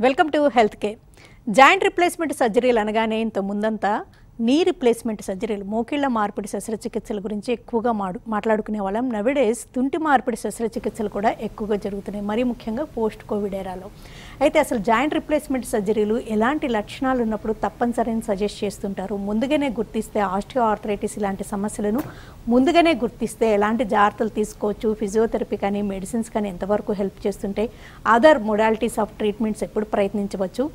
Welcome to health care. Joint replacement సర్జరీలు అనగానే ఇంత ముందంతా నీ రిప్లేస్మెంట్ సర్జరీలు, మోకిళ్ల మార్పిడి శస్త్రచికిత్సల గురించి ఎక్కువగా మాట్లాడుకునే వాళ్ళం. నవిడేస్ తుంటి మార్పిడి శస్త్రచికిత్సలు కూడా ఎక్కువగా జరుగుతున్నాయి, మరీ ముఖ్యంగా పోస్ట్ కోవిడ్ ఏరాలో. అయితే అసలు జాయింట్ రిప్లేస్మెంట్ సర్జరీలు ఎలాంటి లక్షణాలు ఉన్నప్పుడు తప్పనిసరిని సజెస్ట్ చేస్తుంటారు? ముందుగానే గుర్తిస్తే ఆస్టియో ఆర్థరైటిస్ ఇలాంటి సమస్యలను ముందుగానే గుర్తిస్తే ఎలాంటి జాగ్రత్తలు తీసుకోవచ్చు? ఫిజియోథెరపీ కానీ మెడిసిన్స్ కానీ ఎంతవరకు హెల్ప్ చేస్తుంటే అదర్ మొడాలిటీస్ ఆఫ్ ట్రీట్మెంట్స్ ఎప్పుడు ప్రయత్నించవచ్చు?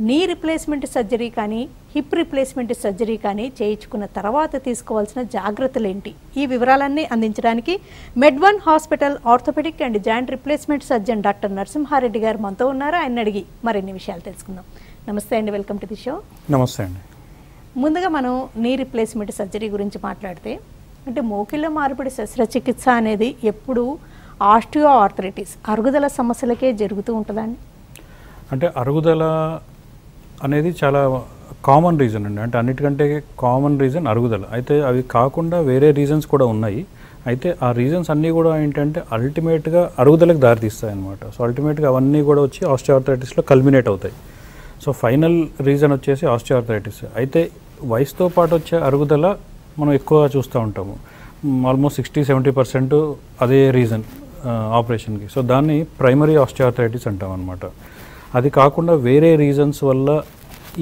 నీ రిప్లేస్మెంట్ సర్జరీ కానీ హిప్ రిప్లేస్మెంట్ సర్జరీ కానీ చేయించుకున్న తర్వాత తీసుకోవాల్సిన జాగ్రత్తలు ఏంటి? ఈ వివరాలన్నీ అందించడానికి మెడ్1 hospital orthopedic and joint replacement surgeon doctor Narasimha Reddy గారు మనతో ఉన్నారు. ఆయన అడిగి మరిన్ని విషయాలు తెలుసుకుందాం. నమస్తే అండి, వెల్కమ్ టు ది షో. నమస్తే అండి. ముందుగా మనం నీ రిప్లేస్మెంట్ సర్జరీ గురించి మాట్లాడితే, అంటే మోకిళ్ళ మార్పిడి శస్త్రచికిత్స అనేది ఎప్పుడు ఆస్టియో ఆర్థరైటిస్ అరుగుదల సమస్యలకే జరుగుతూ ఉంటుందండి? అంటే అరుగుదల అనేది చాలా కామన్ రీజన్ అండి. అంటే అన్నిటికంటే కామన్ రీజన్ అరుగుదల. అయితే అవి కాకుండా వేరే రీజన్స్ కూడా ఉన్నాయి. అయితే ఆ రీజన్స్ అన్నీ కూడా ఏంటంటే అల్టిమేట్గా అరుగుదలకు దారితీస్తాయి అన్నమాట. సో అల్టిమేట్గా అవన్నీ కూడా వచ్చి ఆస్టియోఆర్థరైటిస్లో కల్మినేట్ అవుతాయి. సో ఫైనల్ రీజన్ వచ్చేసి ఆస్టియోఆర్థరైటిస్. అయితే వయసుతో పాటు వచ్చే అరుగుదల మనం ఎక్కువ చూస్తూ ఉంటాము. ఆల్మోస్ట్ 60-70% అదే రీజన్ ఆపరేషన్కి. సో దాన్ని ప్రైమరీ ఆస్టియోఆర్థరైటిస్ అంటాం అనమాట. అది కాకుండా వేరే రీజన్స్ వల్ల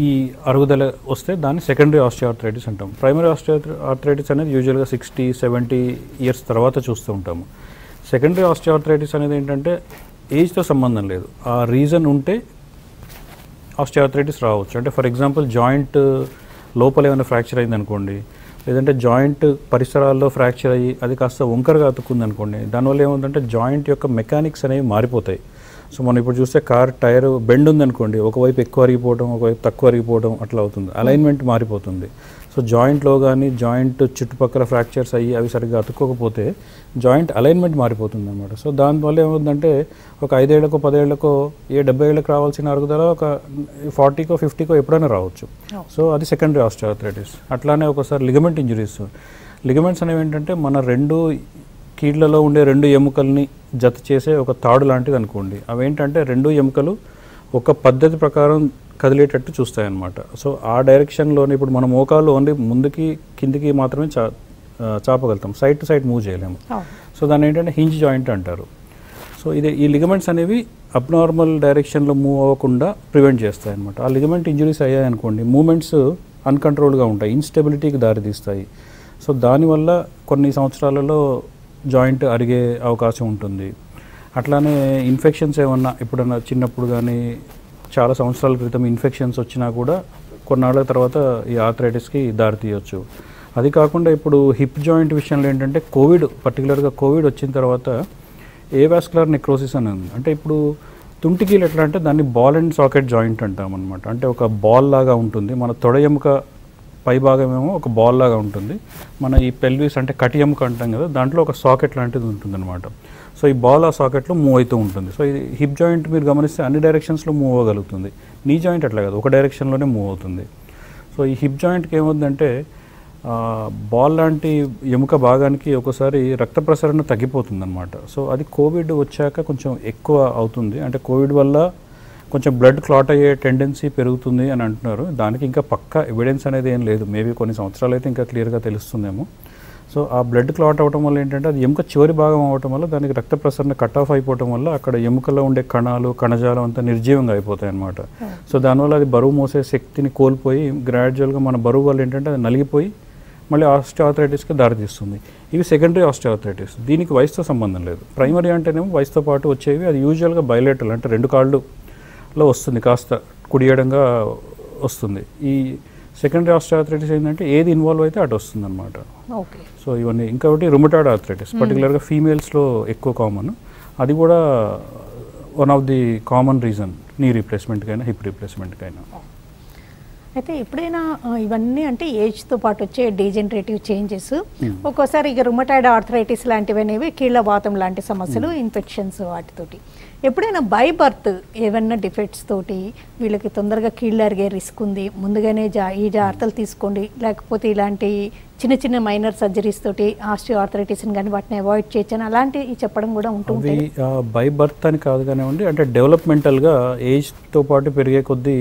ఈ అరుగుదల వస్తే దాన్ని సెకండరీ ఆస్టియోఆర్థరైటిస్ అంటాం. ప్రైమరీ ఆస్టియోఆర్థరైటిస్ అనేది యూజువల్గా 60-70 ఇయర్స్ తర్వాత చూస్తూ ఉంటాము. సెకండరీ ఆస్టియోఆర్థరైటిస్ అనేది ఏంటంటే ఏజ్తో సంబంధం లేదు, ఆ రీజన్ ఉంటే ఆస్టియోఆర్థరైటిస్ రావచ్చు. అంటే ఫర్ ఎగ్జాంపుల్ జాయింట్ లోపల ఏమైనా ఫ్రాక్చర్ అయింది అనుకోండి, లేదంటే జాయింట్ పరిసరాల్లో ఫ్రాక్చర్ అయ్యి అది కాస్త వంకరగా అతుక్కుంది అనుకోండి, దానివల్ల ఏముందంటే జాయింట్ యొక్క మెకానిక్స్ అనేవి మారిపోతాయి. సో మనం ఇప్పుడు చూస్తే కార్ టైర్ బెండ్ ఉందనుకోండి, ఒకవైపు ఎక్కువ అరిగిపోవడం, ఒకవైపు తక్కువ అరిగిపోవడం అట్లా అవుతుంది. అలైన్మెంట్ మారిపోతుంది. సో జాయింట్లో కానీ జాయింట్ చుట్టుపక్కల ఫ్రాక్చర్స్ అయ్యి అవి సరిగ్గా అతుక్కోకపోతే జాయింట్ అలైన్మెంట్ మారిపోతుంది అనమాట. సో దానివల్ల ఏమవుతుందంటే ఒక 5 ఏళ్లకో 10 ఏళ్లకో 70 ఏళ్ళకి రావాల్సిన అరుగుదల ఒక 40కో 50కో ఎప్పుడైనా రావచ్చు. సో అది సెకండరీ ఆస్టియోఆర్థరైటిస్. అట్లానే ఒకసారి లిగమెంట్ ఇంజరీస్. లిగమెంట్స్ అనేవి ఏంటంటే మన రెండు కీళ్లలో ఉండే రెండు ఎముకల్ని జత చేసే ఒక తాడు లాంటిది అనుకోండి. అవేంటంటే రెండు ఎముకలు ఒక పద్ధతి ప్రకారం కదిలేటట్టు చూస్తాయన్నమాట. సో ఆ డైరెక్షన్లోనే ఇప్పుడు మన మోకాలు ఓన్లీ ముందుకి కిందికి మాత్రమే చాపగలుగుతాం, సైడ్ టు సైడ్ మూవ్ చేయలేము. సో దాన్ని ఏంటంటే హింజ్ జాయింట్ అంటారు. సో ఈ లిగమెంట్స్ అనేవి అబ్నార్మల్ డైరెక్షన్లో మూవ్ అవ్వకుండా ప్రివెంట్ చేస్తాయి అన్నమాట. ఆ లిగమెంట్ ఇంజరీస్ అయ్యాయనుకోండి, మూమెంట్స్ అన్కంట్రోల్గా ఉంటాయి, ఇన్స్టెబిలిటీకి దారితీస్తాయి. సో దానివల్ల కొన్ని సంవత్సరాలలో జాయింట్ అరిగే అవకాశం ఉంటుంది. అట్లానే ఇన్ఫెక్షన్స్ ఏమన్నా ఎప్పుడన్నా చిన్నప్పుడు కానీ చాలా సంవత్సరాల క్రితం ఇన్ఫెక్షన్స్ వచ్చినా కూడా కొన్నాళ్ళ తర్వాత ఈ ఆర్థరైటిస్కి దారితీయవచ్చు. అది కాకుండా ఇప్పుడు హిప్ జాయింట్ విషయంలో ఏంటంటే పర్టికులర్గా కోవిడ్ వచ్చిన తర్వాత ఏవాస్కులర్ నెక్రోసిస్ అని ఉంది. అంటే ఇప్పుడు తుంటికీలు ఎట్లా అంటే దాన్ని బాల్ అండ్ సాకెట్ జాయింట్ అంటాం అనమాట. అంటే ఒక బాల్ లాగా ఉంటుంది, మన తొడ ఎముక పై భాగం ఏమో ఒక బాల్ లాగా ఉంటుంది, మన ఈ పెల్విస్ అంటే కటి ఎముక అంటాం కదా, దాంట్లో ఒక సాకెట్ లాంటిది ఉంటుంది అనమాట. సో ఈ బాల్ ఆ సాకెట్లో మూవ్ అవుతూ ఉంటుంది. సో ఇది హిప్ జాయింట్ మీరు గమనిస్తే అన్ని డైరెక్షన్స్లో మూవ్ అవ్వగలుగుతుంది. నీ జాయింట్ అట్లా కాదు, ఒక డైరెక్షన్లోనే మూవ్ అవుతుంది. సో ఈ హిప్ జాయింట్కి ఏమవుతుందంటే బాల్ లాంటి ఎముక భాగానికి ఒకసారి రక్త ప్రసరణ తగ్గిపోతుంది అనమాట. సో అది కోవిడ్ వచ్చాక కొంచెం ఎక్కువ అవుతుంది. అంటే కోవిడ్ వల్ల కొంచెం బ్లడ్ క్లాట్ అయ్యే టెండెన్సీ పెరుగుతుంది అని అంటున్నారు. దానికి ఇంకా పక్కా ఎవిడెన్స్ అనేది ఏం లేదు, మేబీ కొన్ని సంవత్సరాలు అయితే ఇంకా క్లియర్గా తెలుస్తుందేమో. సో ఆ బ్లడ్ క్లాట్ అవ్వటం వల్ల ఏంటంటే అది ఎముక చివరి భాగం అవ్వటం వల్ల దానికి రక్త ప్రసరణ కట్ ఆఫ్ అయిపోవటం వల్ల అక్కడ ఎముకలో ఉండే కణాలు కణజాలం అంతా నిర్జీవంగా అయిపోతాయి అన్నమాట. సో దానివల్ల అది బరువు మోసే శక్తిని కోల్పోయి గ్రాడ్యువల్గా మన బరువు వల్ల ఏంటంటే అది నలిగిపోయి మళ్ళీ ఆస్టియోఆర్థరైటిస్కి దారితీస్తుంది. ఇవి సెకండరీ ఆస్టియోఆర్థరైటిస్. దీనికి వయసుతో సంబంధం లేదు. ప్రైమరీ అంటేనేమో వయసుతో పాటు వచ్చేవి. అది యూజువల్గా బైలేటరల్, అంటే రెండు కాళ్ళులో వస్తుంది, కాస్త కుడియడంగా వస్తుంది. ఈ సెకండరీ ఆస్టియోఆర్థరైటిస్ ఏంటంటే ఏది ఇన్వాల్వ్ అయితే అటు వస్తుంది అనమాట. ఓకే. సో ఇవన్నీ ఇంకొకటి రుమటాయిడ్ ఆర్థరైటిస్, పర్టికులర్గా ఫీమేల్స్లో ఎక్కువ కామన్. అది కూడా one of the common reason నీ రీప్లేస్మెంట్కైనా హిప్ రీప్లేస్మెంట్కైనా. అయితే ఎప్పుడైనా ఇవన్నీ అంటే ఏజ్తో పాటు వచ్చే డీజనరేటివ్ చేంజెస్, ఒక్కోసారి ఇక రుమటాయిడ్ ఆర్థరైటిస్ లాంటివి అనేవి కీళ్ళవాతం లాంటి సమస్యలు, ఇన్ఫెక్షన్స్ వాటితోటి. ఎప్పుడైనా బై బర్త్ ఏమన్నా డిఫెక్ట్స్ తోటి వీళ్ళకి తొందరగా కీళ్ళు అరిగే రిస్క్ ఉంది, ముందుగానే ఈ జాగ్రత్తలు తీసుకోండి, లేకపోతే ఇలాంటి చిన్న చిన్న మైనర్ సర్జరీస్ తోటి ఆస్టియో ఆర్థరైటిస్ని కానీ వాటిని అవాయిడ్ చేయొచ్చని అలాంటివి చెప్పడం కూడా ఉంటుంది. బై బర్త్ అని కాదు కానివ్వండి, అంటే డెవలప్మెంటల్గా ఏజ్తో పాటు పెరిగే కొద్దీ,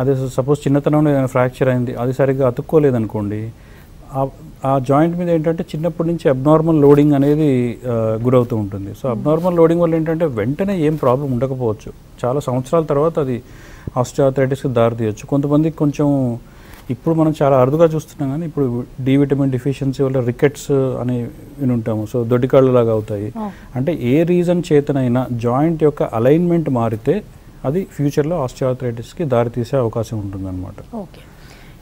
అదే సపోజ్ చిన్నతనంలో ఏదైనా ఫ్రాక్చర్ అయింది, అది సరిగ్గా అతుక్కోలేదనుకోండి, ఆ జాయింట్ మీద ఏంటంటే చిన్నప్పటి నుంచి అబ్నార్మల్ లోడింగ్ అనేది గురవుతూ ఉంటుంది. సో అబ్నార్మల్ లోడింగ్ వల్ల ఏంటంటే వెంటనే ఏం ప్రాబ్లం ఉండకపోవచ్చు, చాలా సంవత్సరాల తర్వాత అది ఆస్టియోఆర్థరైటిస్కి దారితీయచ్చు. కొంతమందికి కొంచెం ఇప్పుడు మనం చాలా అరుదుగా చూస్తున్నాం, కానీ ఇప్పుడు డి విటమిన్ డిఫిషియన్సీ వల్ల రికెట్స్ అని వినుంటాము. సో దొడ్డికాళ్ళు లాగా అవుతాయి. అంటే ఏ రీజన్ చేతనైనా జాయింట్ యొక్క అలైన్మెంట్ మారితే అది ఫ్యూచర్లో ఆస్టియోఆర్థరైటిస్కి దారితీసే అవకాశం ఉంటుందన్నమాట. ఓకే.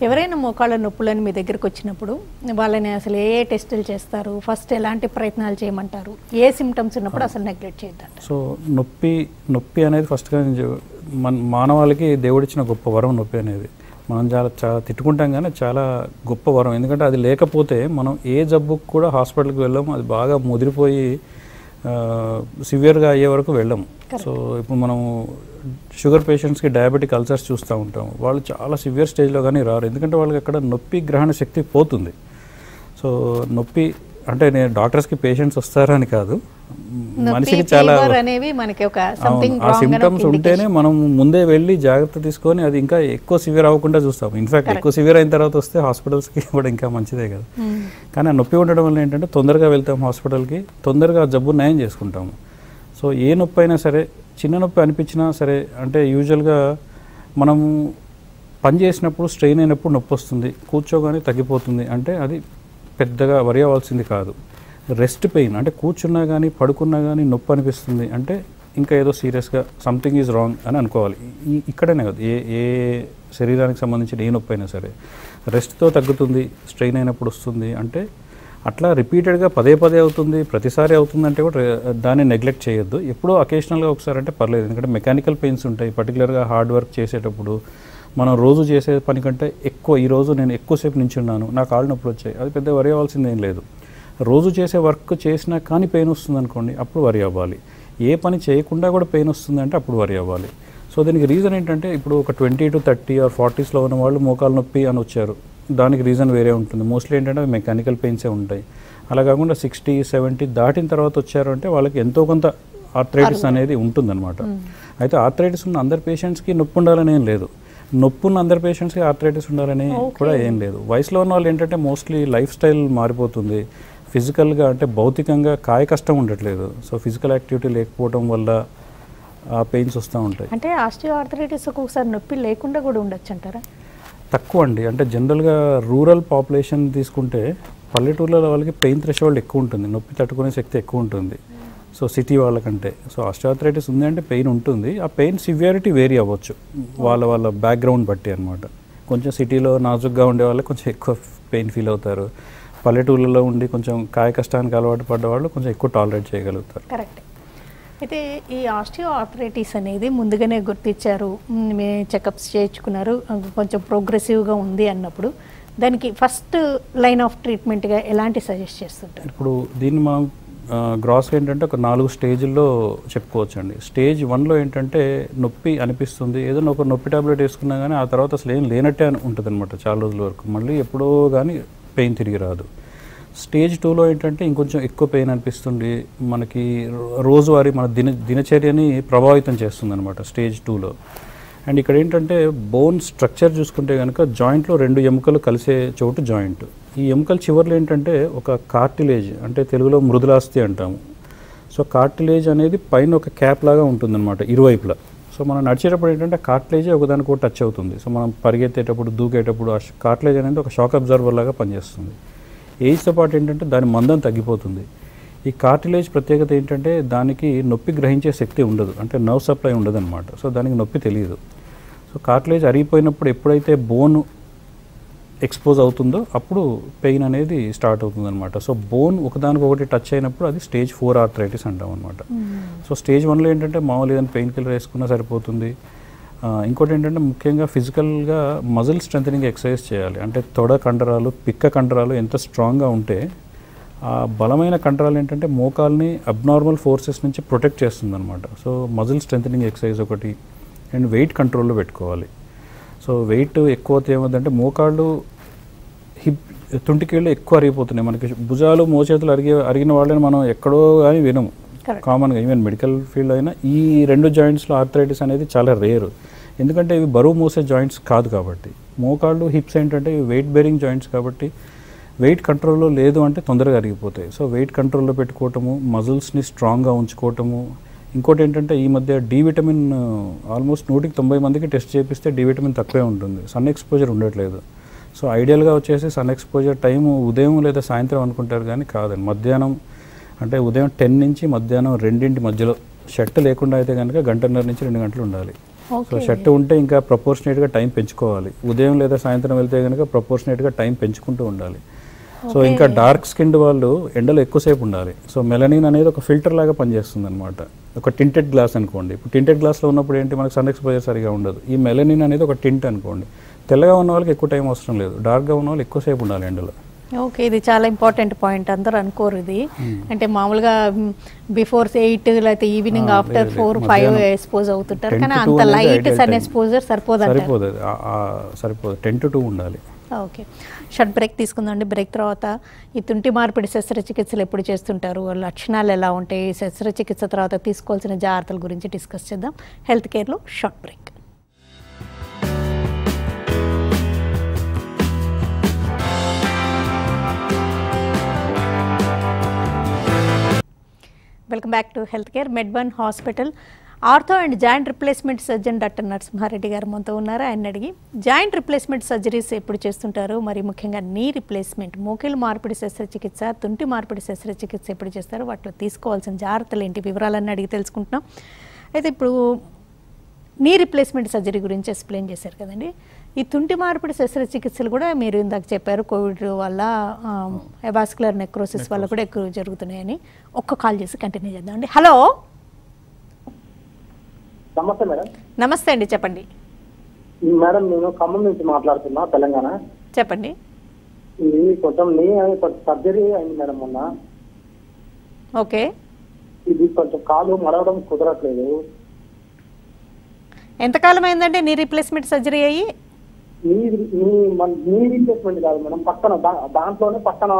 ఎవరైనా మోకాళ్ళ నొప్పులని మీ దగ్గరికి వచ్చినప్పుడు వాళ్ళని అసలు ఏ టెస్టులు చేస్తారు, ఫస్ట్ ఎలాంటి ప్రయత్నాలు చేయమంటారు, ఏ సిమ్టమ్స్ ఉన్నప్పుడు అసలు నెగ్లెక్ట్ చేద్దాం? సో నొప్పి అనేది ఫస్ట్గా మానవాళికి దేవుడిచ్చిన గొప్ప వరం నొప్పి అనేది. మనం చాలా తిట్టుకుంటాం, కానీ చాలా గొప్ప వరం. ఎందుకంటే అది లేకపోతే మనం ఏ జబ్బుకు కూడా హాస్పిటల్కి వెళ్ళాము, అది బాగా ముదిరిపోయి సివియర్గా అయ్యే వరకు వెళ్ళాము. సో ఇప్పుడు మనం షుగర్ పేషెంట్స్కి డయాబెటిక్ అల్సర్స్ చూస్తూ ఉంటాం, వాళ్ళు చాలా సివియర్ స్టేజ్లో కానీ రారు, ఎందుకంటే వాళ్ళకి అక్కడ నొప్పి గ్రహణ శక్తి పోతుంది. సో నొప్పి అంటే నేను డాక్టర్స్కి పేషెంట్స్ వస్తారా అని కాదు, మనిషికి చాలా ఆ సిమ్టమ్స్ ఉంటేనే మనం ముందే వెళ్ళి జాగ్రత్త తీసుకొని అది ఇంకా ఎక్కువ సివియర్ అవ్వకుండా చూస్తాం. ఇన్ఫ్యాక్ట్ ఎక్కువ సివియర్ అయిన తర్వాత వస్తే హాస్పిటల్స్కి కూడా ఇంకా మంచిదే కదా. కానీ ఆ నొప్పి ఉండడం వల్ల ఏంటంటే తొందరగా వెళ్తాం హాస్పిటల్కి, తొందరగా జబ్బు నయం చేసుకుంటాము. సో ఏ నొప్పి అయినా సరే, చిన్న నొప్పి అనిపించినా సరే, అంటే యూజువల్గా మనము పని చేసినప్పుడు స్ట్రెయిన్ అయినప్పుడు నొప్పి వస్తుంది, కూర్చోగానే తగ్గిపోతుంది అంటే అది పెద్దగా వరి అవ్వాల్సింది కాదు. రెస్ట్ పెయిన్ అంటే కూర్చున్నా కానీ పడుకున్నా కానీ నొప్పి అనిపిస్తుంది అంటే ఇంకా ఏదో సీరియస్గా సంథింగ్ ఈజ్ రాంగ్ అని అనుకోవాలి. ఇక్కడనే కాదు, ఏ శరీరానికి సంబంధించిన ఏ నొప్పి అయినా సరే రెస్ట్తో తగ్గుతుంది, స్ట్రెయిన్ అయినప్పుడు వస్తుంది అంటే అట్లా రిపీటెడ్గా పదే అవుతుంది, ప్రతిసారి అవుతుంది అంటే కూడా దాన్ని నెగ్లెక్ట్ చేయొద్దు. ఎప్పుడో అకేషనల్గా ఒకసారి అంటే పర్లేదు, ఎందుకంటే మెకానికల్ పెయిన్స్ ఉంటాయి. పర్టికులర్గా హార్డ్ వర్క్ చేసేటప్పుడు మనం రోజు చేసే పని కంటే ఎక్కువ, ఈరోజు నేను ఎక్కువసేపు నించున్నాను, నా కాళ్ళు నొప్పులు వచ్చాయి, అది పెద్ద వరి అవ్వాల్సింది ఏం లేదు. రోజు చేసే వర్క్ చేసినా కానీ పెయిన్ వస్తుంది అనుకోండి, అప్పుడు వరి అవ్వాలి. ఏ పని చేయకుండా కూడా పెయిన్ వస్తుందంటే అప్పుడు వరి అవ్వాలి. సో దీనికి రీజన్ ఏంటంటే ఇప్పుడు ఒక 20 to 30 or 40sలో ఉన్న వాళ్ళు మోకాలు నొప్పి అని వచ్చారు, దానికి రీజన్ వేరే ఉంటుంది. మోస్ట్లీ ఏంటంటే అవి మెకానికల్ పెయిన్సే ఉంటాయి. అలా కాకుండా 60, 70 దాటిన తర్వాత వచ్చారు అంటే వాళ్ళకి ఎంతో కొంత ఆర్థరైటిస్ అనేది ఉంటుందన్నమాట. అయితే ఆర్థరైటిస్ ఉన్న అందరి పేషెంట్స్కి నొప్పి ఉండాలని ఏం లేదు, నొప్పి ఉన్న అందరి పేషెంట్స్కి ఆర్థరైటిస్ ఉండాలని కూడా ఏం లేదు. వయసులో ఉన్న వాళ్ళు ఏంటంటే మోస్ట్లీ లైఫ్ స్టైల్ మారిపోతుంది, ఫిజికల్గా అంటే భౌతికంగా కాయ కష్టం ఉండట్లేదు. సో ఫిజికల్ యాక్టివిటీ లేకపోవడం వల్ల ఆ పెయిన్స్ వస్తూ ఉంటాయి. అంటే ఆస్టియో ఆర్థరైటిస్ ఒక్కొక్కసారి నొప్పి లేకుండా కూడా ఉండొచ్చు అంటారా? తక్కువ అండి. అంటే జనరల్గా రూరల్ పాపులేషన్ తీసుకుంటే పల్లెటూర్లలో వాళ్ళకి పెయిన్ థ్రెషోల్డ్ ఎక్కువ ఉంటుంది, నొప్పి తట్టుకునే శక్తి ఎక్కువ ఉంటుంది సో సిటీ వాళ్ళకంటే. సో ఆస్టియోఆర్థరైటిస్ ఉంది అంటే పెయిన్ ఉంటుంది, ఆ పెయిన్ సివియారిటీ వేరీ అవ్వచ్చు వాళ్ళ బ్యాక్గ్రౌండ్ బట్టి అనమాట. కొంచెం సిటీలో నాజుగ్గా ఉండే వాళ్ళకి కొంచెం ఎక్కువ పెయిన్ ఫీల్ అవుతారు, పల్లెటూళ్ళలో ఉండి కొంచెం కాయ కష్టానికి అలవాటు పడ్డ వాళ్ళు కొంచెం ఎక్కువ టాలరేట్ చేయగలుగుతారు. కరెక్ట్. అయితే ఈ ఆస్టియోఆర్థరైటిస్ అనేది ముందుగానే గుర్తించారు, మీ చెకప్స్ చేయించుకున్నారు, కొంచెం ప్రోగ్రెసివ్గా ఉంది అన్నప్పుడు దానికి ఫస్ట్ లైన్ ఆఫ్ ట్రీట్మెంట్గా ఎలాంటి సజెస్ట్ చేస్తుంటారు? ఇప్పుడు దీన్ని మనం గ్రాస్గా ఏంటంటే ఒక 4 స్టేజ్ల్లో చెప్పుకోవచ్చు అండి. స్టేజ్ 1లో ఏంటంటే నొప్పి అనిపిస్తుంది, ఏదైనా ఒక నొప్పి టాబ్లెట్ వేసుకున్నా కానీ ఆ తర్వాత అసలు ఏం లేనట్టే ఉంటుంది అనమాట చాలా రోజుల వరకు, మళ్ళీ ఎప్పుడో కానీ పెయిన్ తిరిగి రాదు. స్టేజ్ 2లో ఏంటంటే ఇంకొంచెం ఎక్కువ పెయిన్ అనిపిస్తుంది, మనకి రోజువారీ మన దినచర్యని ప్రభావితం చేస్తుంది అనమాట స్టేజ్ 2లో. అండ్ ఇక్కడ ఏంటంటే బోన్ స్ట్రక్చర్ చూసుకుంటే కనుక జాయింట్లో 2 ఎముకలు కలిసే చోటు జాయింట్. ఈ ఎముకల చివర్లో ఏంటంటే ఒక కార్టిలేజ్, అంటే తెలుగులో మృదులాస్థి అంటాము. సో కార్టిలేజ్ అనేది పైన ఒక క్యాప్ లాగా ఉంటుందన్నమాట ఇరువైపులా. సో మనం నడిచేటప్పుడు ఏంటంటే కార్టిలేజే ఒకదానికొకటి టచ్ అవుతుంది. సో మనం పరిగెత్తేటప్పుడు దూకేటప్పుడు ఆ కార్టిలేజ్ అనేది ఒక షాక్ అబ్జర్వర్ లాగా పనిచేస్తుంది. ఏజ్తో పాటు ఏంటంటే దాని మందం తగ్గిపోతుంది. ఈ కార్టిలేజ్ ప్రత్యేకత ఏంటంటే దానికి నొప్పి గ్రహించే శక్తి ఉండదు, అంటే నర్వ్ సప్లై ఉండదు అనమాట. సో దానికి నొప్పి తెలియదు. సో కార్టిలేజ్ అరిగిపోయినప్పుడు ఎప్పుడైతే బోన్ ఎక్స్పోజ్ అవుతుందో అప్పుడు పెయిన్ అనేది స్టార్ట్ అవుతుంది అనమాట. సో బోన్ ఒకదానికొకటి టచ్ అయినప్పుడు అది స్టేజ్ 4 ఆర్థరైటిస్ అంటాం అనమాట. సో స్టేజ్ 1లో ఏంటంటే మామూలు ఏదైనా పెయిన్ కిల్లర్ వేసుకున్నా సరిపోతుంది, ఇంకోటి ఏంటంటే ముఖ్యంగా ఫిజికల్గా మజిల్ స్ట్రెంథనింగ్ ఎక్సర్సైజ్ చేయాలి. అంటే తొడ కండరాలు, పిక్క కండరాలు ఎంత స్ట్రాంగ్గా ఉంటే ఆ బలమైన కండరాలు ఏంటంటే మోకాల్ని అబ్నార్మల్ ఫోర్సెస్ నుంచి ప్రొటెక్ట్ చేస్తుంది అనమాట. సో మజిల్ స్ట్రెంథనింగ్ ఎక్సర్సైజ్ ఒకటి. అండ్ వెయిట్ కంట్రోల్లో పెట్టుకోవాలి. సో వెయిట్ ఎక్కువ అయితే ఏమవుతుందంటే మోకాళ్ళు తుంటికీళ్ళు ఎక్కువ అరిగిపోతున్నాయి. మనకి భుజాలు మోచేతులు అరిగిన వాళ్ళని మనం ఎక్కడో కానీ వినము కామన్గా. ఈవెన్ మెడికల్ ఫీల్డ్ అయినా ఈ 2 జాయింట్స్లో ఆర్థరైటిస్ అనేది చాలా రేరు. ఎందుకంటే ఇవి బరువు మోసే జాయింట్స్ కాదు కాబట్టి. మోకాళ్ళు, హిప్స్ ఏంటంటే ఇవి వెయిట్ బేరింగ్ జాయింట్స్ కాబట్టి వెయిట్ కంట్రోల్లో లేదు అంటే తొందరగా అరిగిపోతాయి. సో వెయిట్ కంట్రోల్లో పెట్టుకోవటము, మజిల్స్ని స్ట్రాంగ్గా ఉంచుకోవటము. ఇంకోటి ఏంటంటే ఈ మధ్య డి విటమిన్ ఆల్మోస్ట్ 190 మందికి టెస్ట్ చేపిస్తే డి విటమిన్ తక్కువే ఉంటుంది. సన్ ఎక్స్పోజర్ ఉండట్లేదు. సో ఐడియల్గా వచ్చేసి సన్ ఎక్స్పోజర్ టైము ఉదయం లేదా సాయంత్రం అనుకుంటారు కానీ కాదండి. మధ్యాహ్నం అంటే ఉదయం 10 నుంచి మధ్యాహ్నం 2 మధ్యలో షర్ట్ లేకుండా అయితే కనుక 1.5 నుంచి 2 గంటలు ఉండాలి. సో షర్ట్ ఉంటే ఇంకా ప్రపోర్షనేట్గా టైం పెంచుకోవాలి. ఉదయం లేదా సాయంత్రం వెళ్తే కనుక ప్రపోర్షనేట్గా టైం పెంచుకుంటూ ఉండాలి. సో ఇంకా డార్క్ స్కిన్డ్ వాళ్ళు ఎండలో ఎక్కువసేపు ఉండాలి. సో మెలనిన్ అనేది ఒక ఫిల్టర్ లాగా పనిచేస్తుంది అనమాట. ఒక టింటెడ్ గ్లాస్ అనుకోండి. ఇప్పుడు టింటెడ్ గ్లాస్లో ఉన్నప్పుడు ఏంటి, మనకు సన్ ఎక్స్పోజర్ సరిగా ఉండదు. ఈ మెలనిన్ అనేది ఒక టింట్ అనుకోండి. తెల్లగా ఉన్న వాళ్ళకి ఎక్కువ టైం అవసరం లేదు, డార్క్గా ఉన్న వాళ్ళు ఎక్కువసేపు ఉండాలి ఎండలో. ఓకే, ఇది చాలా ఇంపార్టెంట్ పాయింట్. అందరూ అనుకోరు ఇది. అంటే మామూలుగా బిఫోర్ 8 లేకపోతే ఈవినింగ్ ఆఫ్టర్ 4, 5 ఎక్స్పోజ్ అవుతుంటారు, కానీ అంత లైట్ సన్ ఎక్స్పోజర్ సరిపోదు. 10 to 2 ఉండాలి. ఓకే, షార్ట్ బ్రేక్ తీసుకుందామండి. బ్రేక్ తర్వాత ఈ తుంటి మార్పిడి శస్త్రచికిత్సలు ఎప్పుడు చేస్తుంటారు, లక్షణాలు ఎలా ఉంటాయి, శస్త్రచికిత్స తర్వాత తీసుకోవాల్సిన జాగ్రత్తల గురించి డిస్కస్ చేద్దాం. హెల్త్ కేర్లో short break. Welcome back to health care. మెడ్బర్న్ hospital ortho and joint replacement surgeon doctor Narasimha Reddy గారు మనతో ఉన్నారు. ఆయన అడిగి జాయింట్ రిప్లేస్మెంట్ సర్జరీస్ ఎప్పుడు చేస్తుంటారు, మరి ముఖ్యంగా నీ రిప్లేస్మెంట్, మోకిల్ మార్పిడి శస్త్రచికిత్స, తుంటి మార్పిడి శస్త్రచికిత్స ఎప్పుడు చేస్తారు, వాటిలో తీసుకోవాల్సిన జాగ్రత్తలు ఏంటి, వివరాలన్నీ అడిగి తెలుసుకుంటున్నాం. అయితే ఇప్పుడు నీ రిప్లేస్మెంట్ సర్జరీ గురించి ఎక్స్ప్లెయిన్ చేశారు కదండి. ఈ తుంటి మార్పిడి శస్త్రచికిత్సలు కూడా మీరు ఇందాక చెప్పారు కోవిడ్ వల్ల, వాస్కులర్ నెక్రోసిస్ వల్ల కూడా ఎక్కువ జరుగుతున్నాయని. ఒక్క కాల్ చేసి కంటిన్యూ చేద్దామండి. హలో, నమస్తే మేడం. నమస్తే అండి, చెప్పండి మేడం. నేను ఖమ్మం నుంచి మాట్లాడుతున్నా, తెలంగాణ. చెప్పండి. ఇది కొంచెం సర్జరీ అయింది మేడం మొన్న. ఓకే, ఇది కొంచెం కాలు మడవడం కుదరట్లేదు. ఎంతకాలం అయిందంటే నీ రీప్లేస్మెంట్ సర్జరీ అయ్యి? నీ రీప్లేస్మెంట్ కాదు మేడం, పక్కన దాంట్లోనే పక్కన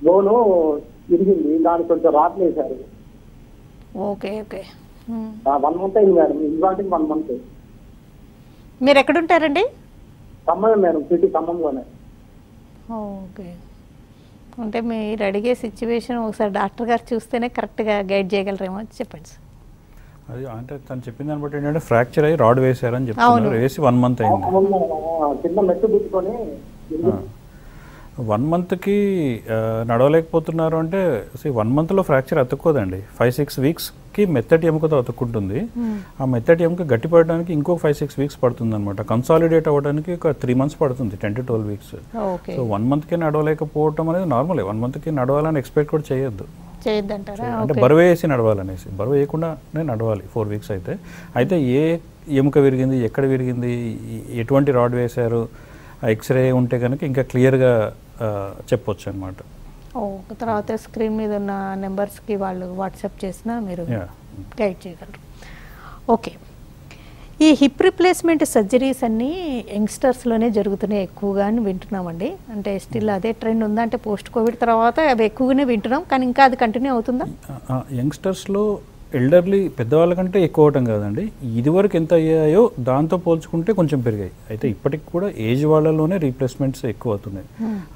బోను ఇరిగింది, దానికి కొంచెం రాట్లేశారు. ఓకే ఓకే, 1 month అయింది మేడం. ఇవాటి 1 month. మీరు ఎక్కడుంటారండి? ఖమ్మం మేడం, సిటీ ఖమ్మంలోనే. ఓకే, అంటే మీరు అడిగే సిచ్యువేషన్ ఒకసారి డాక్టర్ గారు చూస్తేనే కరెక్ట్గా గైడ్ చేయగలరేమో, చెప్పండి సార్. అది అంటే తను చెప్పిన దాన్ని బట్టి ఏంటంటే ఫ్రాక్చర్ అయ్యి రాడ్ వేసారని చెప్తున్నారు. వేసి 1 month అయింది. చిన్న మెట్టు పుట్టుకొని 1 monthకి నడవలేకపోతున్నారు అంటే 1 monthలో ఫ్రాక్చర్ అతుక్కోదండి. 5-6 weeksకి మెత్తటి ఎముకతో అతుక్కుంటుంది. ఆ మెత్తటి ఎముక గట్టిపడడానికి ఇంకొక 5-6 weeks పడుతుంది అనమాట. కన్సాలిడేట్ అవ్వడానికి ఒక 3 months పడుతుంది, 10 to 12 weeks. సో 1 monthకి నడవలేకపోవటం అనేది నార్మలే. 1 monthకి నడవాలని ఎక్స్పెక్ట్ కూడా చేయొద్దు. అంటే బరువు వేసి నడవాలనేసి, బరువు వేయకుండానే నడవాలి 4 weeks అయితే. అయితే ఏ ఎముక విరిగింది, ఎక్కడ విరిగింది, ఎటువంటి రాడ్ వేశారు, ఎక్స్రే ఉంటే కనుక ఇంకా క్లియర్గా చెప్పొచ్చు అనమాట. తర్వాత స్క్రీన్ మీద ఉన్న నెంబర్స్కి వాళ్ళు వాట్సాప్ చేసినా మీరు గైడ్ చేయగలరు. ఓకే, ఈ హిప్ రిప్లేస్మెంట్ సర్జరీస్ అన్నీ యంగ్స్టర్స్లోనే జరుగుతున్నాయి ఎక్కువగా అని వింటున్నామండి. అంటే స్టిల్ అదే ట్రెండ్ ఉందా, అంటే పోస్ట్ కోవిడ్ తర్వాత అవి ఎక్కువగానే వింటున్నాం, కానీ ఇంకా అది కంటిన్యూ అవుతుందా? యంగ్స్టర్స్లో ఎల్డర్లీ పెద్దవాళ్ళ కంటే ఎక్కువ అవటం కాదండి. ఇదివరకు ఎంత అయ్యాయో దాంతో పోల్చుకుంటే కొంచెం పెరిగాయి. అయితే ఇప్పటికి కూడా ఏజ్ వాళ్ళలోనే రీప్లేస్మెంట్స్ ఎక్కువ అవుతున్నాయి.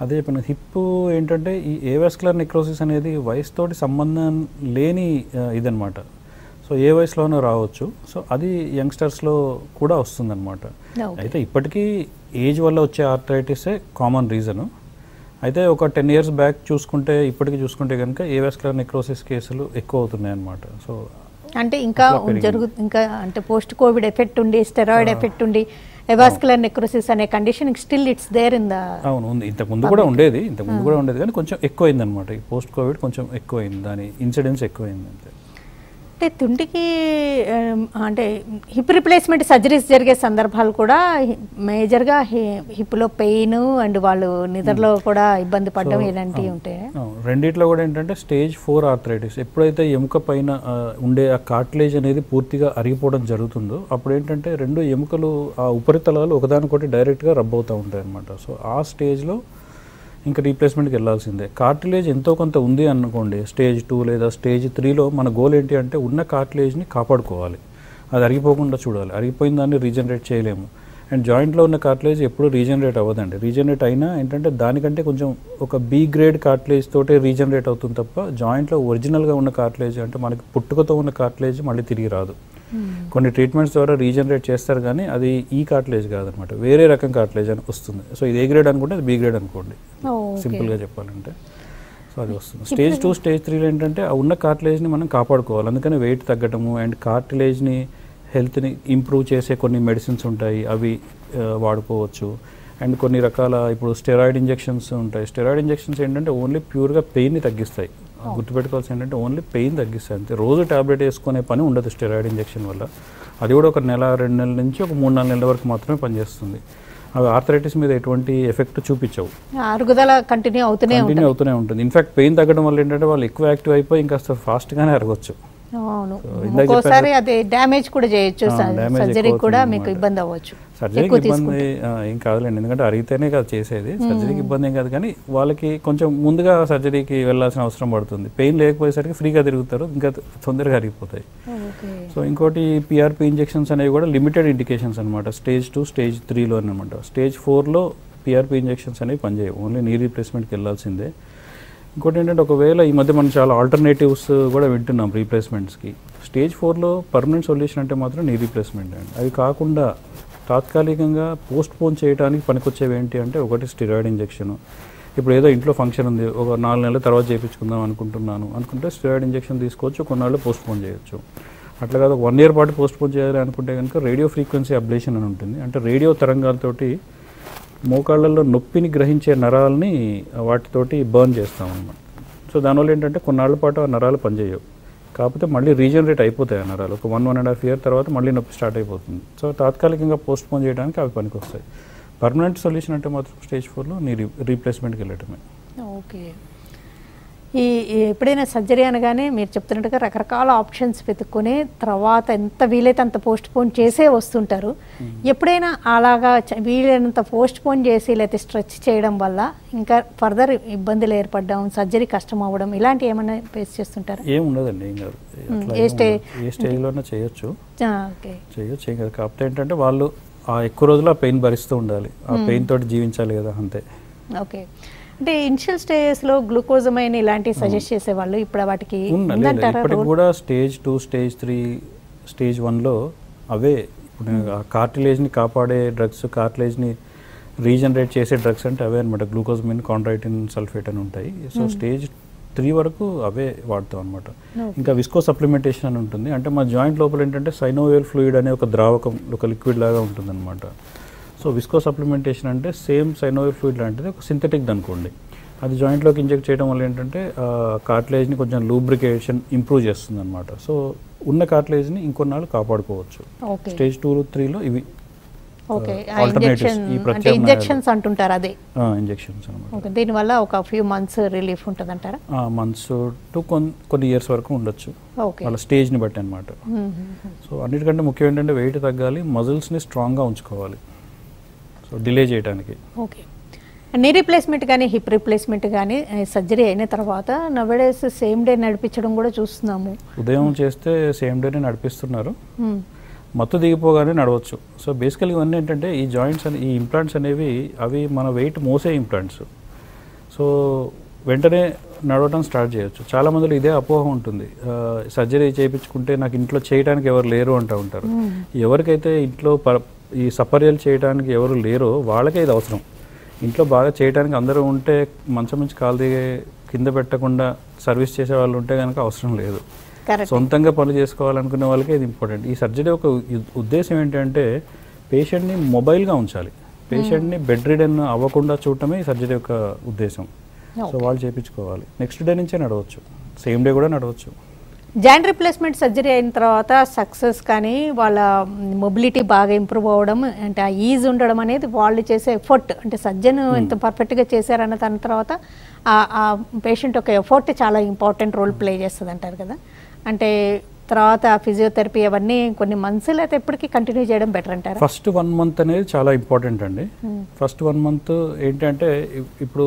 అదే చెప్పిన హిప్ ఏంటంటే ఈ ఏవాస్కులర్ నెక్రోసిస్ అనేది వయసుతోటి సంబంధం లేని ఇదనమాట. సో ఏ వయసులోనూ రావచ్చు. సో అది యంగ్స్టర్స్లో కూడా వస్తుందన్నమాట. అయితే ఇప్పటికీ ఏజ్ వల్ల వచ్చే ఆర్థరైటిసే కామన్ రీజను. అయితే ఒక 10 years బ్యాక్ చూసుకుంటే ఇప్పటికి చూసుకుంటే కనుక ఏవాస్కులర్ నెక్రోసిస్ కేసులు ఎక్కువ అవుతున్నాయి అన్నమాట. సో అంటే ఇంకా ఇంకా అంటే పోస్ట్ కోవిడ్ ఎఫెక్ట్ ఉండి, స్టెరాయిడ్ ఎఫెక్ట్ ఉండి ఏవాస్కులర్ నెక్రోసిస్ అనే condition still it's there in the. అవును, ఉంది. ఇంతకుముందు కూడా ఉండేది కానీ కొంచెం ఎక్కువైంది అనమాట. ఈ పోస్ట్ కోవిడ్ కొంచెం ఎక్కువైంది, దాని ఇన్సిడెన్స్ ఎక్కువైంది అంతే. అంటే తుంటికి అంటే హిప్ రిప్లేస్మెంట్ సర్జరీస్ జరిగే సందర్భాలు కూడా మేజర్గా హిప్లో పెయిన్ అండ్ వాళ్ళు నిద్రలో కూడా ఇబ్బంది పడడం ఇలాంటివి ఉంటాయి. రెండిట్లో కూడా ఏంటంటే స్టేజ్ 4 ఆర్థరైటిస్ ఎప్పుడైతే ఎముక పైన ఉండే ఆ కార్టిలేజ్ అనేది పూర్తిగా అరిగిపోవడం జరుగుతుందో అప్పుడు ఏంటంటే రెండు ఎముకలు ఆ ఉపరితలాలు ఒకదానికొకటి డైరెక్ట్గా రబ్ అవుతూ ఉంటాయి అన్నమాట. సో ఆ స్టేజ్లో ఇంకా రీప్లేస్మెంట్కి వెళ్ళాల్సిందే. కార్టిలేజ్ ఎంతో కొంత ఉంది అనుకోండి స్టేజ్ 2 లేదా స్టేజ్ 3లో మన గోల్ ఏంటి అంటే ఉన్న కార్టిలేజ్ని కాపాడుకోవాలి, అది అరిగిపోకుండా చూడాలి. అరిగిపోయిన దాన్ని రీజనరేట్ చేయలేము. అండ్ జాయింట్లో ఉన్న కార్టిలేజ్ ఎప్పుడు రీజనరేట్ అవ్వదండి. రీజనరేట్ అయినా ఏంటంటే దానికంటే కొంచెం ఒక బి గ్రేడ్ కార్టిలేజ్ తోటే రీజనరేట్ అవుతుంది తప్ప జాయింట్లో ఒరిజినల్గా ఉన్న కార్టిలేజ్ అంటే మనకి పుట్టుకతో ఉన్న కార్టిలేజ్ మళ్ళీ తిరిగి రాదు. కొన్ని ట్రీట్మెంట్స్ ద్వారా రీజనరేట్ చేస్తారు కానీ అది ఈ కార్టిలేజ్ కాదనమాట, వేరే రకం కార్టిలేజ్ అని వస్తుంది. సో ఇది ఏ గ్రేడ్ అనుకుంటే అది బి గ్రేడ్ అనుకోండి సింపుల్గా చెప్పాలంటే. సో అది వస్తుంది. స్టేజ్ 2 స్టేజ్ 3లో ఏంటంటే ఆ ఉన్న కార్టిలేజ్ని మనం కాపాడుకోవాలి. అందుకని వెయిట్ తగ్గటము అండ్ కార్టిలేజ్ని హెల్త్ని ఇంప్రూవ్ చేసే కొన్ని మెడిసిన్స్ ఉంటాయి, అవి వాడుకోవచ్చు. అండ్ కొన్ని రకాల ఇప్పుడు స్టెరాయిడ్ ఇంజెక్షన్స్ ఉంటాయి. స్టెరాయిడ్ ఇంజెక్షన్స్ ఏంటంటే ఓన్లీ ప్యూర్గా పెయిన్ని తగ్గిస్తాయి. గుర్తుపెట్టుకోవాల్సి ఏంటంటే ఓన్లీ పెయిన్ తగ్గిస్తాయి అంతే. రోజు ట్యాబ్లెట్ వేసుకునే పని ఉండదు స్టెరాయిడ్ ఇంజెక్షన్ వల్ల. అది కూడా ఒక నెల 2 నెలల నుంచి ఒక 3-4 నెలల వరకు మాత్రమే పనిచేస్తుంది. అవి ఆర్థరైటిస్ మీద ఎటువంటి ఎఫెక్ట్ చూపించవు, అరుగుదల కంటిన్యూ అవుతూనే ఉంటుంది. ఇన్ఫాక్ట్ పెయిన్ తగ్గడం వల్ల ఏంటంటే వాళ్ళు ఎక్కువ యాక్టివ్ అయిపోయి ఇంకా ఫాస్ట్గానే అరగొచ్చు. అవును, ఒక్కోసారి అది డ్యామేజ్ కూడా చేయొచ్చు, సర్జరీ కూడా మీకు ఇబ్బంది అవ్వచ్చు. సర్జరీకి ఇబ్బంది ఏం కాదులేండి, ఎందుకంటే అరిగితేనే కదా చేసేది. సర్జరీకి ఇబ్బంది ఏం కాదు, కానీ వాళ్ళకి కొంచెం ముందుగా సర్జరీకి వెళ్ళాల్సిన అవసరం పడుతుంది. పెయిన్ లేకపోయేసరికి ఫ్రీగా తిరుగుతారు, ఇంకా తొందరగా అరిగిపోతాయి. సో ఇంకోటి పిఆర్పి ఇంజెక్షన్స్ అనేవి కూడా లిమిటెడ్ ఇండికేషన్స్ అనమాట. స్టేజ్ 2 స్టేజ్ 3లో అనమాట. స్టేజ్ 4లో పిఆర్పి ఇంజెక్షన్స్ అనేవి పనిచేయవు, ఓన్లీ నీ రీప్లేస్మెంట్కి వెళ్ళాల్సిందే. ఇంకోటి ఏంటంటే ఒకవేళ ఈ మధ్య మనం చాలా ఆల్టర్నేటివ్స్ కూడా వింటున్నాం రీప్లేస్మెంట్స్కి. స్టేజ్ 4లో పర్మనెంట్ సొల్యూషన్ అంటే మాత్రం నీ రీప్లేస్మెంట్ అండి. అవి కాకుండా తాత్కాలికంగా పోస్ట్ పోన్ చేయడానికి పనికొచ్చేవి ఏంటి అంటే ఒకటి స్టెరాయిడ్ ఇంజెక్షన్. ఇప్పుడు ఏదో ఇంట్లో ఫంక్షన్ ఉంది, ఒక 4 నెలల తర్వాత చేయించుకుందాం అనుకుంటే స్టెరాయిడ్ ఇంజెక్షన్ తీసుకోవచ్చు, కొన్నాళ్ళు పోస్ట్ పోన్ చేయొచ్చు. అట్లా కాదు 1 year పాటు పోస్ట్ పోన్ చేయాలి అనుకుంటే కనుక రేడియో ఫ్రీక్వెన్సీ అబ్లేషన్ అని ఉంటుంది. అంటే రేడియో తరంగాలతోటి మోకాళ్ళల్లో నొప్పిని గ్రహించే నరాలని వాటితోటి బర్న్ చేస్తాం అన్నమాట. సో దానివల్ల ఏంటంటే కొన్నాళ్ళ పాటు ఆ నరాలు పనిచేయవు, కాకపోతే మళ్ళీ రీజనరేట్ అయిపోతాయి ఆ నరాలు. ఒక 1.5 year తర్వాత మళ్ళీ నొప్పి స్టార్ట్ అయిపోతుంది. సో తాత్కాలికంగా పోస్ట్ పోన్ చేయడానికి అవి పనికి వస్తాయి. పర్మనెంట్ సొల్యూషన్ అంటే మాత్రం స్టేజ్ 4లో నీ రీప్లేస్మెంట్కి వెళ్ళటమే. ఓకే, ఈ ఎప్పుడైనా సర్జరీ అనగానే మీరు చెప్తున్నట్టుగా రకరకాల ఆప్షన్స్ వెతుక్కునే తర్వాత ఎంత వీలైతే అంత పోస్ట్ పోన్ చేసే వస్తుంటారు. ఎప్పుడైనా అలాగా వీలైనంత పోస్ట్ పోన్ చేసి లేకపోతే స్ట్రెచ్ చేయడం వల్ల ఇంకా ఫర్దర్ ఇబ్బందులు ఏర్పడడం, సర్జరీ కష్టం అవ్వడం ఇలాంటి ఏమైనా ఫేస్ చేస్తుంటారు? ఏం ఉండదండి, ఏం కాదు. ఏ స్టేజ్లోనే చేయొచ్చు, ఏం కాదు. కాకపోతే ఏంటంటే వాళ్ళు ఆ ఎక్కువ రోజులు ఆ పెయిన్ భరిస్తూ ఉండాలి, ఆ పెయిన్ తోటి జీవించాలి కదా, అంతే. ఓకే, అంటే ఇనిషియల్ స్టేజెస్లో గ్లూకోజమైన్ ఇలాంటివి సజెస్ట్ చేసేవాళ్ళు, ఇప్పుడు వాటికి ఇప్పటికి కూడా స్టేజ్ 2 స్టేజ్ 3 స్టేజ్ 1లో అవే. ఇప్పుడు కార్టిలేజ్ని కాపాడే డ్రగ్స్, కార్టిలేజ్ని రీజనరేట్ చేసే డ్రగ్స్ అంటే అవే అనమాట. గ్లూకోజమైన్, కాండ్రైటిన్ సల్ఫేట్ అని ఉంటాయి. సో స్టేజ్ 3 వరకు అవే వాడతాం అనమాట. ఇంకా విస్కో సప్లిమెంటేషన్ అని ఉంటుంది. అంటే మా జాయింట్ లోపల ఏంటంటే సైనోవియల్ ఫ్లూయిడ్ అనే ఒక ద్రావకం, ఒక లిక్విడ్ లాగా ఉంటుంది అనమాట. సో విస్కో సప్లిమెంటేషన్ అంటే సేమ్ సైనోవియల్ ఫ్లూయిడ్ లాంటిది, ఒక సింథటిక్ అనుకోండి. అది జాయింట్లోకి ఇంజెక్ట్ చేయడం వల్ల ఏంటంటే కార్టిలేజ్ని కొంచెం లూబ్రికేషన్ ఇంప్రూవ్ చేస్తుంది అనమాట. సో ఉన్న కార్టిలేజ్ని ఇంకొన్నాళ్ళు కాపాడుకోవచ్చు. స్టేజ్ 2, 3లో ఇవి ఇంజెక్షన్స్ అంటుంటారు, అదే ఇంజెక్షన్స్ అనమాట. దీనివల్ల ఒక ఫ్యూ మంత్స్ రిలీఫ్ ఉంటుంది అంటారా? మంత్స్ టు కొన్ని ఇయర్స్ వరకు ఉండొచ్చు, వాళ్ళ స్టేజ్ని బట్టి అనమాట. సో అన్నిటికంటే ముఖ్యం ఏంటంటే వెయిట్ తగ్గాలి, మజిల్స్ని స్ట్రాంగ్గా ఉంచుకోవాలి, సో డిలే చేయడానికి. ఓకే, నీ రీప్లేస్మెంట్ కానీ హిప్ రీప్లేస్మెంట్ కానీ సర్జరీ అయిన తర్వాత నవడేస్ సేమ్ డే నడిపించడం కూడా చూస్తున్నాము. ఉదయం చేస్తే సేమ్ డేనే నడిపిస్తున్నారు, మత్తు దిగిపోగానే నడవచ్చు. సో బేసికల్గా ఇవన్నీ ఏంటంటే ఈ జాయింట్స్ ఈ ఇంప్లాంట్స్ అనేవి అవి మన వెయిట్ మోసే ఇంప్లాంట్స్. సో వెంటనే నడవడం స్టార్ట్ చేయొచ్చు. చాలామందిలో ఇదే అపోహ ఉంటుంది, సర్జరీ చేయించుకుంటే నాకు ఇంట్లో చేయడానికి ఎవరు లేరు అంటూ ఉంటారు. ఎవరికైతే ఇంట్లో ఈ సపర్యలు చేయడానికి ఎవరు లేరో వాళ్ళకే ఇది అవసరం. ఇంట్లో బాగా చేయడానికి అందరూ ఉంటే మంచం నుంచి కాలు దిగే కింద పెట్టకుండా సర్వీస్ చేసే వాళ్ళు ఉంటే కనుక అవసరం లేదు. సొంతంగా పనులు చేసుకోవాలనుకునే వాళ్ళకే ఇది ఇంపార్టెంట్. ఈ సర్జరీ ఒక ఉద్దేశం ఏంటంటే పేషెంట్ని మొబైల్గా ఉంచాలి, పేషెంట్ని బెడ్ రిడెన్ అవ్వకుండా చూడటమే ఈ సర్జరీ యొక్క ఉద్దేశం. సో వాళ్ళు చేయించుకోవాలి. నెక్స్ట్ డే నుంచే నడవచ్చు, సేమ్ డే కూడా నడవచ్చు. జాయింట్ రిప్లేస్మెంట్ సర్జరీ అయిన తర్వాత సక్సెస్ కానీ వాళ్ళ మొబిలిటీ బాగా ఇంప్రూవ్ అవ్వడం అంటే ఆ ఈజ్ ఉండడం అనేది వాళ్ళు చేసే ఎఫర్ట్ అంటే సర్జన్ ఎంత పర్ఫెక్ట్గా చేశారన్న దాని తర్వాత ఆ పేషెంట్ యొక్క ఎఫర్ట్ చాలా ఇంపార్టెంట్ రోల్ ప్లే చేస్తుంది అంటారు కదా. అంటే తర్వాత ఫిజియోథెరపీ అవన్నీ కొన్ని మంత్స్ లేకపోతే ఎప్పటికీ కంటిన్యూ చేయడం బెటర్ అంటారు. ఫస్ట్ 1 month అనేది చాలా ఇంపార్టెంట్ అండి. ఫస్ట్ 1 month ఏంటంటే ఇప్పుడు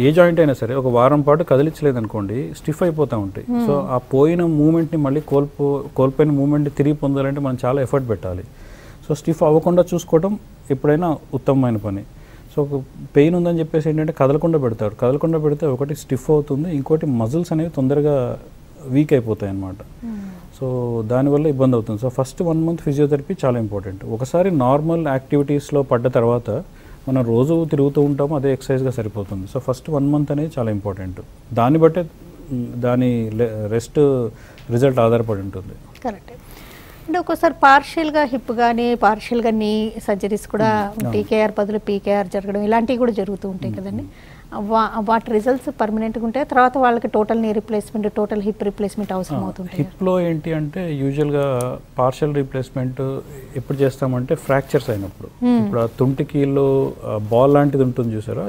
ఏ జాయింట్ అయినా సరే ఒక వారం పాటు కదిలించలేదు అనుకోండి స్టిఫ్ అయిపోతూ ఉంటాయి. సో ఆ పోయిన మూమెంట్ని మళ్ళీ కోల్పోయిన మూమెంట్ని తిరిగి పొందాలంటే మనం చాలా ఎఫర్ట్ పెట్టాలి. సో స్టిఫ్ అవ్వకుండా చూసుకోవడం ఎప్పుడైనా ఉత్తమమైన పని. సో పెయిన్ ఉందని చెప్పేసి ఏంటంటే కదలకుండా పెడతారు. కదలకుండా పెడితే ఒకటి స్టిఫ్ అవుతుంది, ఇంకోటి మజిల్స్ అనేవి తొందరగా వీక్ అయిపోతాయి అన్నమాట. సో దానివల్ల ఇబ్బంది అవుతుంది. సో ఫస్ట్ 1 month ఫిజియోథెరపీ చాలా ఇంపార్టెంట్. ఒకసారి నార్మల్ యాక్టివిటీస్లో పడ్డ తర్వాత మనం రోజు తిరుగుతూ ఉంటాము, అదే ఎక్సర్సైజ్గా సరిపోతుంది. సో ఫస్ట్ 1 month అనేది చాలా ఇంపార్టెంట్. దాన్ని బట్టే దాని రెస్ట్ రిజల్ట్ ఆధారపడి ఉంటుంది. కరెక్ట్. అంటే ఒక్కోసారి పార్షియల్గా హిప్ కానీ పార్షియల్గా నీ సర్జరీస్ కూడా టీకేఆర్ బదులు పీకేఆర్ జరగడం ఇలాంటివి కూడా జరుగుతూ ఉంటాయి కదండి. వాటి రిజల్ట్స్ పర్మనెంట్గా ఉంటాయి, తర్వాత వాళ్ళకి total knee replacement total hip replacement అవసరం అవుతుంది. హిప్లో ఏంటి అంటే యూజువల్గా పార్షియల్ రీప్లేస్మెంట్ ఎప్పుడు చేస్తామంటే ఫ్రాక్చర్స్ అయినప్పుడు. ఇప్పుడు ఆ తుంటికీలో బాల్ లాంటిది ఉంటుంది చూసారా,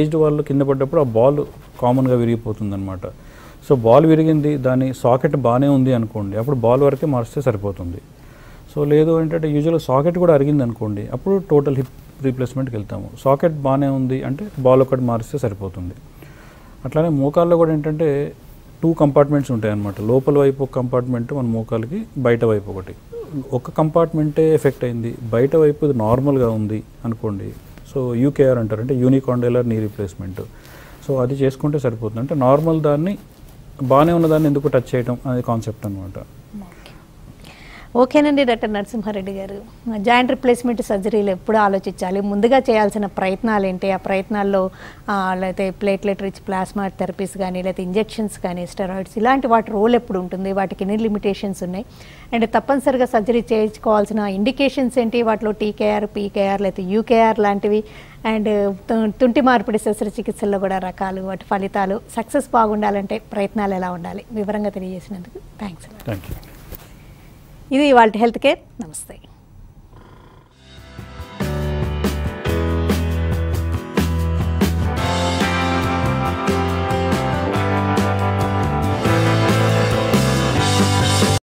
ఏజ్డ్ వాళ్ళు కింద పడ్డప్పుడు ఆ బాల్ కామన్గా విరిగిపోతుంది అనమాట. సో బాల్ విరిగింది, దాని సాకెట్ బాగానే ఉంది అనుకోండి, అప్పుడు బాల్ వరకే మార్చితే సరిపోతుంది. సో లేదు ఏంటంటే యూజువల్గా సాకెట్ కూడా అరిగింది అనుకోండి, అప్పుడు టోటల్ హిప్ రీప్లేస్మెంట్కి వెళ్తాము. సాకెట్ బాగానే ఉంది అంటే బాల్ ఒకటి మారిస్తే సరిపోతుంది. అట్లానే మోకాల్లో కూడా ఏంటంటే 2 compartments ఉంటాయి అన్నమాట. లోపల వైపు ఒక కంపార్ట్మెంట్ మన మోకాలకి, బయట వైపు ఒకటి. ఒక కంపార్ట్మెంటే ఎఫెక్ట్ అయింది, బయట వైపు ఇది నార్మల్గా ఉంది అనుకోండి, సో యూకేఆర్ అంటారు, అంటే యూనికాండైలర్ నీ రీప్లేస్మెంట్. సో అది చేసుకుంటే సరిపోతుంది. అంటే నార్మల్ దాన్ని బాగానే ఉన్నదాన్ని ఎందుకు టచ్ చేయడం అనే కాన్సెప్ట్ అనమాట. ఓకేనండి డాక్టర్ నరసింహారెడ్డి గారు, జాయింట్ రిప్లేస్మెంట్ సర్జరీలు ఎప్పుడు ఆలోచించాలి, ముందుగా చేయాల్సిన ప్రయత్నాలు ఏంటి, ఆ ప్రయత్నాల్లో లేకపోతే ప్లేట్లెట్ రిచ్ ప్లాస్మా థెరపీస్ కానీ లేకపోతే ఇంజెక్షన్స్ కానీ స్టెరాయిడ్స్ ఇలాంటి వాటి రోల్ ఎప్పుడు ఉంటుంది, వాటికి ఎన్ని లిమిటేషన్స్ ఉన్నాయి, అండ్ తప్పనిసరిగా సర్జరీ చేయించుకోవాల్సిన ఇండికేషన్స్ ఏంటి, వాటిలో టీకేఆర్ పీకేఆర్ లేకపోతే యూకేఆర్ లాంటివి, అండ్ తుంటి మార్పిడి శస్త్రచికిత్సల్లో కూడా రకాలు, వాటి ఫలితాలు, సక్సెస్ బాగుండాలంటే ప్రయత్నాలు ఎలా ఉండాలి, వివరంగా తెలియజేసినందుకు థ్యాంక్స్. Thank you. ఇది ఇవాల్టి హెల్త్ కేర్. నమస్తే.